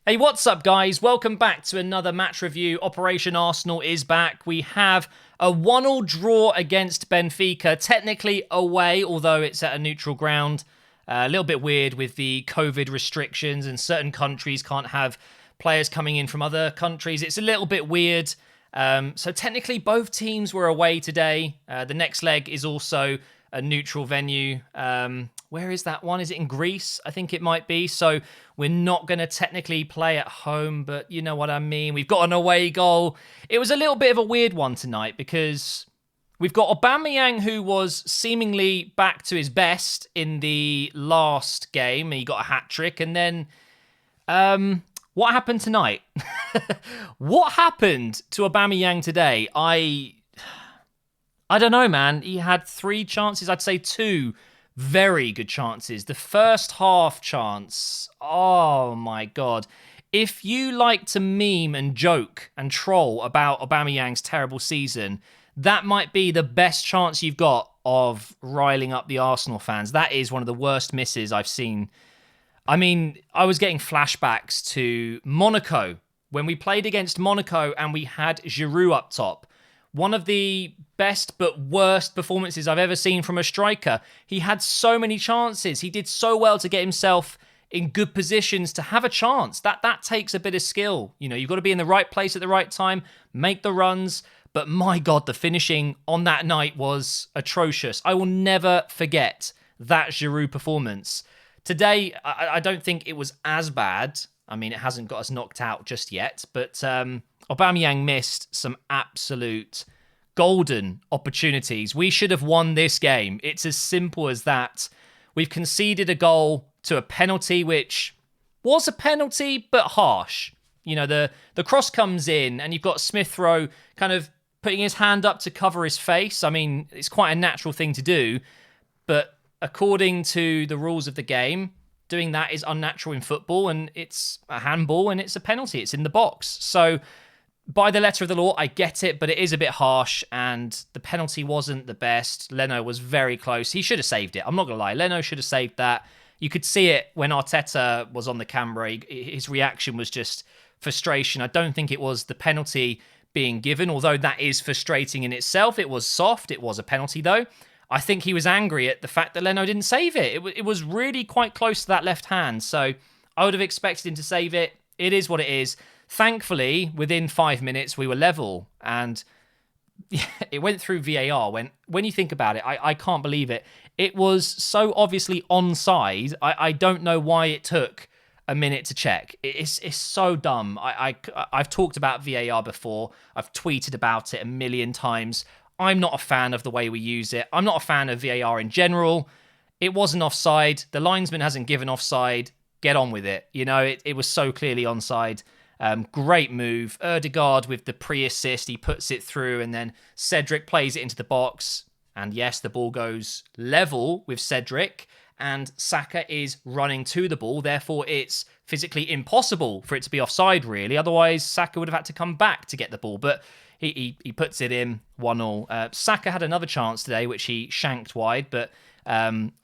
Hey, what's up, guys? Welcome back to another match review. Operation Arsenal is back. We have a 1-1 draw against Benfica, technically away, although it's at a neutral ground. A little bit weird with the COVID restrictions, and certain countries can't have players coming in from other countries. It's a little bit weird. So technically, both teams were away today. The next leg is also a neutral venue. Where is that one? Is it in Greece? I think it might be. So we're not going to technically play at home, but you know what I mean. We've got an away goal. It was a little bit of a weird one tonight because we've got Aubameyang, who was seemingly back to his best in the last game. He got a hat-trick. And then what happened tonight? What happened to Aubameyang today? I don't know, man. He had 3 chances. I'd say 2 very good chances. The first half chance, oh my God. If you like to meme and joke and troll about Aubameyang's terrible season, that might be the best chance you've got of riling up the Arsenal fans. That is one of the worst misses I've seen. I mean, I was getting flashbacks to Monaco, when we played against Monaco and we had Giroud up top. One of the best but worst performances I've ever seen from a striker. He had so many chances. He did so well to get himself in good positions to have a chance. That takes a bit of skill. You know, you've got to be in the right place at the right time, make the runs. But my God, the finishing on that night was atrocious. I will never forget that Giroud performance. Today, I don't think it was as bad. I mean, it hasn't got us knocked out just yet, but Aubameyang missed some absolute golden opportunities. We should have won this game. It's as simple as that. We've conceded a goal to a penalty, which was a penalty, but harsh. You know, the cross comes in and you've got Smith Rowe kind of putting his hand up to cover his face. I mean, it's quite a natural thing to do, but according to the rules of the game, doing that is unnatural in football, and it's a handball and it's a penalty. It's in the box. So by the letter of the law, I get it, but it is a bit harsh, and the penalty wasn't the best. Leno was very close. He should have saved it. I'm not going to lie. Leno should have saved that. You could see it when Arteta was on the camera. His reaction was just frustration. I don't think it was the penalty being given, although that is frustrating in itself. It was soft. It was a penalty, though. I think he was angry at the fact that Leno didn't save it. It was really quite close to that left hand, so I would have expected him to save it. It is what it is. Thankfully, within 5 minutes, we were level, and it went through VAR. When you think about it, I can't believe it. It was so obviously onside. I don't know why it took a minute to check. It's so dumb. I've talked about VAR before. I've tweeted about it a million times. I'm not a fan of the way we use it. I'm not a fan of VAR in general. It wasn't offside. The linesman hasn't given offside. Get on with it. You know, it was so clearly onside. Great move. Odegaard with the pre-assist. He puts it through, and then Cedric plays it into the box. And yes, the ball goes level with Cedric, and Saka is running to the ball. Therefore, it's physically impossible for it to be offside, really. Otherwise, Saka would have had to come back to get the ball. But he puts it in 1-1. Saka had another chance today, which he shanked wide, but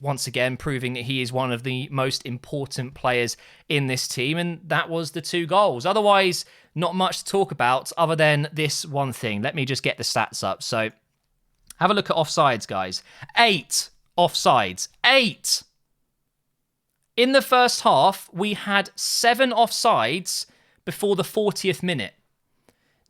once again, proving that he is one of the most important players in this team, and that was the 2 goals. Otherwise, not much to talk about other than this one thing. Let me just get the stats up. So, have a look at offsides, guys. 8 offsides. 8! In the first half, we had 7 offsides before the 40th minute.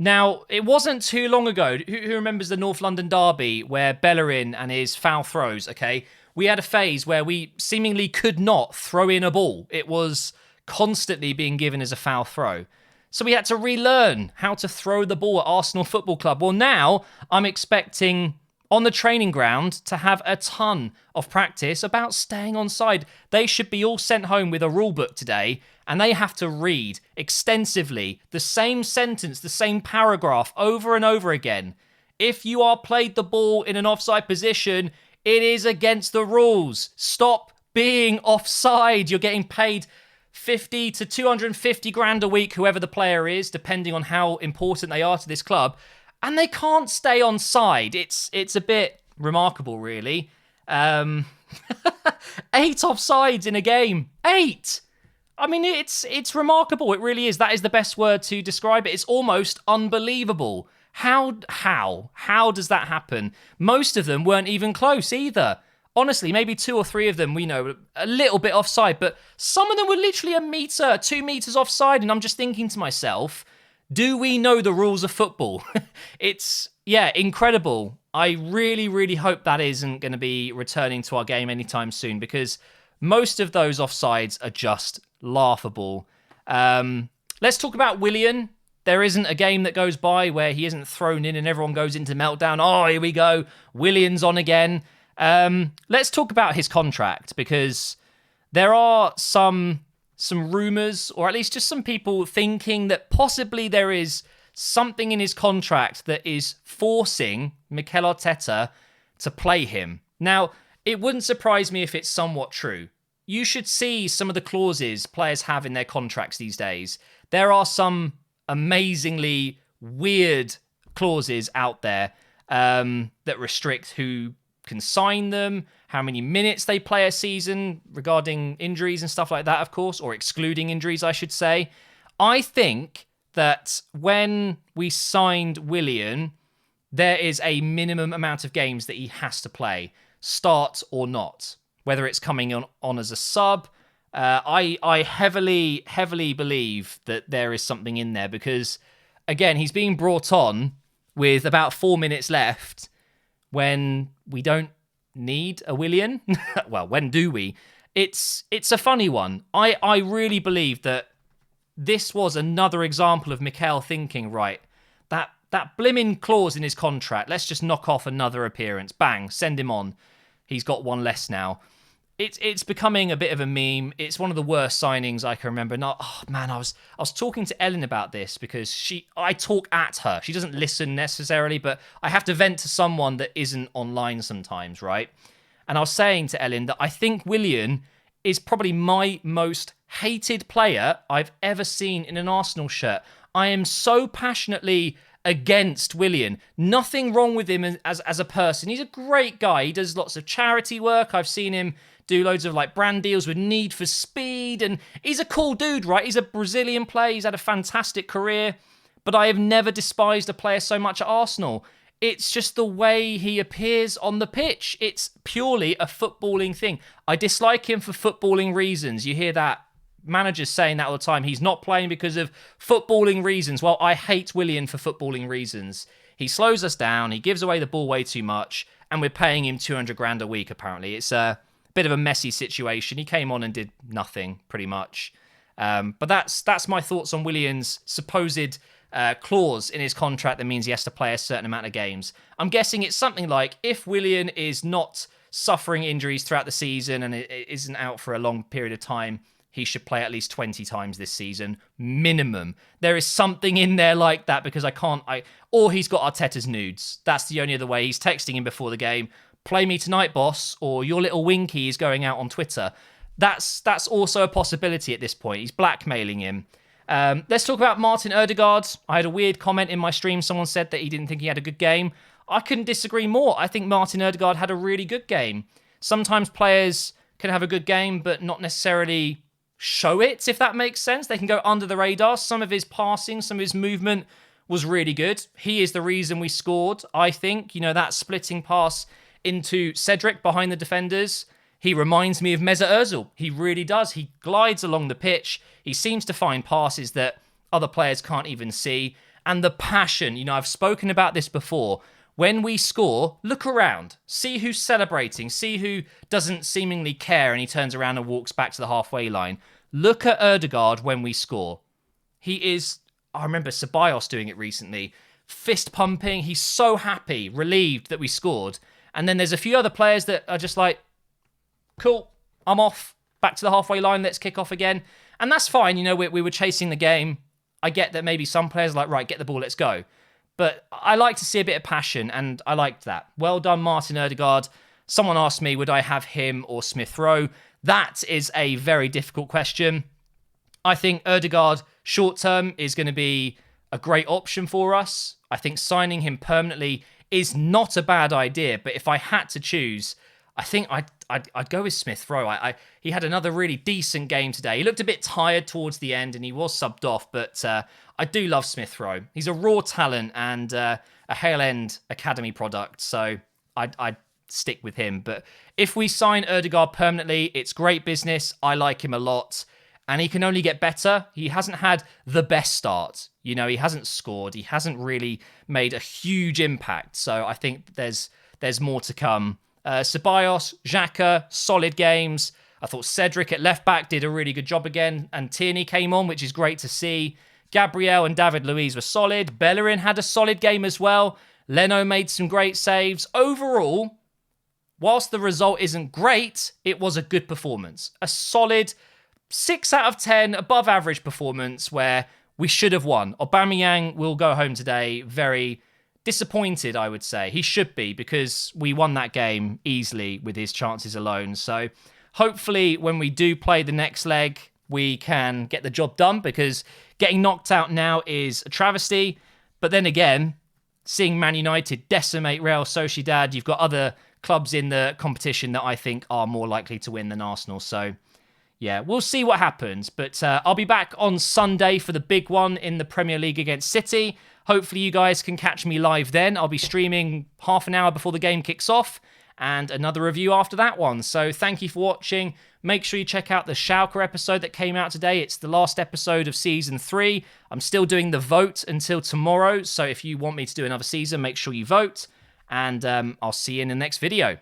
Now, it wasn't too long ago. Who remembers the North London derby where Bellerin and his foul throws, okay? We had a phase where we seemingly could not throw in a ball. It was constantly being given as a foul throw. So we had to relearn how to throw the ball at Arsenal Football Club. Well, now I'm expecting on the training ground to have a ton of practice about staying onside. They should be all sent home with a rule book today, and they have to read extensively the same sentence, the same paragraph over and over again. If you are played the ball in an offside position, it is against the rules. Stop being offside. You're getting paid 50 to 250 grand a week, whoever the player is, depending on how important they are to this club. And they can't stay on side. It's a bit remarkable, really. 8 offsides in a game. 8! I mean, it's remarkable. It really is. That is the best word to describe it. It's almost unbelievable. How does that happen? Most of them weren't even close either. Honestly, maybe 2 or 3 of them, we know, a little bit offside, but some of them were literally a metre, 2 metres offside, and I'm just thinking to myself, do we know the rules of football? It's, incredible. I really, really hope that isn't going to be returning to our game anytime soon, because most of those offsides are just laughable. Let's talk about Willian. There isn't a game that goes by where he isn't thrown in and everyone goes into meltdown. Oh, here we go. Willian's on again. Let's talk about his contract, because there are some rumours, or at least just some people thinking that possibly there is something in his contract that is forcing Mikel Arteta to play him. Now, it wouldn't surprise me if it's somewhat true. You should see some of the clauses players have in their contracts these days. There are some amazingly weird clauses out there that restrict who can sign them, how many minutes they play a season, regarding injuries and stuff like that, of course, or excluding injuries, I should say. I think that when we signed Willian, there is a minimum amount of games that he has to play, start or not, whether it's coming on as a sub. I heavily believe that there is something in there, because, again, he's being brought on with about 4 minutes left when we don't need a Willian. Well, when do we? It's a funny one. I really believe that this was another example of Mikel thinking, right, that blimmin' clause in his contract, let's just knock off another appearance. Bang, send him on. He's got one less now. It's becoming a bit of a meme. It's one of the worst signings I can remember. I was talking to Ellen about this, because I talk at her. She doesn't listen necessarily, but I have to vent to someone that isn't online sometimes, right? And I was saying to Ellen that I think Willian is probably my most hated player I've ever seen in an Arsenal shirt. I am so passionately against Willian. Nothing wrong with him as a person. He's a great guy. He does lots of charity work. I've seen him do loads of brand deals with Need for Speed, and he's a cool dude, right? He's a Brazilian player. He's had a fantastic career, but I have never despised a player so much at Arsenal. It's just the way he appears on the pitch. It's purely a footballing thing. I dislike him for footballing reasons. You hear that managers saying that all the time. He's not playing because of footballing reasons. Well, I hate Willian for footballing reasons. He slows us down. He gives away the ball way too much, and we're paying him 200 grand a week, apparently. It's a bit of a messy situation. He came on and did nothing, pretty much. But that's my thoughts on Willian's supposed clause in his contract that means he has to play a certain amount of games. I'm guessing it's something like, if Willian is not suffering injuries throughout the season and it isn't out for a long period of time, he should play at least 20 times this season, minimum. There is something in there like that, because or he's got Arteta's nudes. That's the only other way. He's texting him before the game, play me tonight, boss, or your little winky is going out on Twitter. That's also a possibility at this point. He's blackmailing him. Let's talk about Martin Odegaard. I had a weird comment in my stream. Someone said that he didn't think he had a good game. I couldn't disagree more. I think Martin Odegaard had a really good game. Sometimes players can have a good game, but not necessarily show it, if that makes sense. They can go under the radar. Some of his passing, some of his movement was really good. He is the reason we scored, I think. That splitting pass into Cedric behind the defenders. He reminds me of Mesut Ozil. He really does. He glides along the pitch. He seems to find passes that other players can't even see. And the passion, I've spoken about this before. When we score, look around. See who's celebrating. See who doesn't seemingly care and he turns around and walks back to the halfway line. Look at Odegaard when we score. He is, I remember Ceballos doing it recently, fist pumping. He's so happy, relieved that we scored. And then there's a few other players that are just like, cool, I'm off, back to the halfway line, let's kick off again. And that's fine, we were chasing the game. I get that maybe some players are like, right, get the ball, let's go. But I like to see a bit of passion, and I liked that. Well done, Martin Odegaard. Someone asked me, would I have him or Smith Rowe? That is a very difficult question. I think Odegaard, short term, is going to be a great option for us. I think signing him permanently is not a bad idea, but if I had to choose, I think I'd go with Smith Rowe. He had another really decent game today. He looked a bit tired towards the end and he was subbed off, but I do love Smith Rowe. He's a raw talent and a Hale End Academy product, so I'd stick with him. But if we sign Odegaard permanently, it's great business. I like him a lot. And he can only get better. He hasn't had the best start. You know, he hasn't scored. He hasn't really made a huge impact. So I think there's more to come. Ceballos, Xhaka, solid games. I thought Cedric at left back did a really good job again. And Tierney came on, which is great to see. Gabriel and David Luiz were solid. Bellerin had a solid game as well. Leno made some great saves. Overall, whilst the result isn't great, it was a good performance. A solid 6 out of 10 above average performance where we should have won. Aubameyang will go home today very disappointed, I would say. He should be, because we won that game easily with his chances alone. So hopefully when we do play the next leg, we can get the job done, because getting knocked out now is a travesty. But then again, seeing Man United decimate Real Sociedad, you've got other clubs in the competition that I think are more likely to win than Arsenal. So yeah, we'll see what happens. But I'll be back on Sunday for the big one in the Premier League against City. Hopefully you guys can catch me live then. I'll be streaming half an hour before the game kicks off and another review after that one. So thank you for watching. Make sure you check out the Schalke episode that came out today. It's the last episode of Season 3. I'm still doing the vote until tomorrow. So if you want me to do another season, make sure you vote. And I'll see you in the next video.